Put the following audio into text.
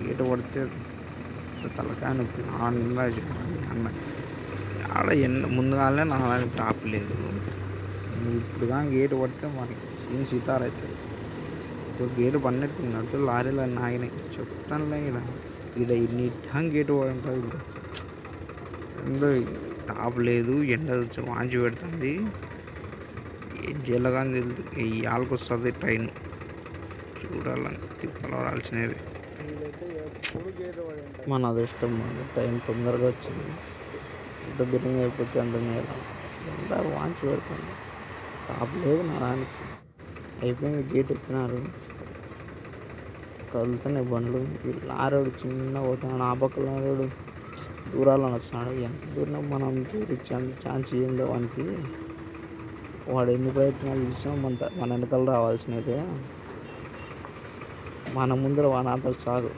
Gate పడితే తలకాయ నొప్పి అన్న అన్న ఆడ ముందుగానే నా టాప్ లేదు. ఇప్పుడు కానీ గేటు పడితే మనకి సీన్ సితార్ అవుతుంది. ఇప్పుడు గేటు పడినట్టున్నట్టు లారీలు అన్నీ ఆగినాయి. చెప్తానులే ఇక్కడ ఇన్నిట్టం గేటు పడి ఉంటుంది. ఇప్పుడు ఎందో టాప్ లేదు, ఎండ వచ్చి వాంచి పెడుతుంది. ఏం జల్లగాని తెలుసు ఈ ఆళ్ళకి వస్తుంది ట్రైన్. చూడాలని తిప్పలాడాల్సినది. మన అదృష్టం టైం తొందరగా వచ్చింది. ఎంత బిర్రంగా అయిపోతే అంత మేర ఎండ వాంచి పెడుతుంది. టాప్ లేదు నా దానికి. అయిపోయింది, గేట్ ఎత్తినారు, కదులుతున్నాయి బండ్లు. లారోడు చిన్న పోతున్నాడు, ఆ పక్క లారోడు దూరాలను వస్తున్నాడు. ఎంత దూరం మనం చూపించి అంత ఛాన్స్ ఏం లేవు వానికి. వాడు ఎన్ని ప్రయత్నాలు చేసినా మన వెనకాల రావాల్సినదే. మన ముందర వాని ఆటలు సాగు.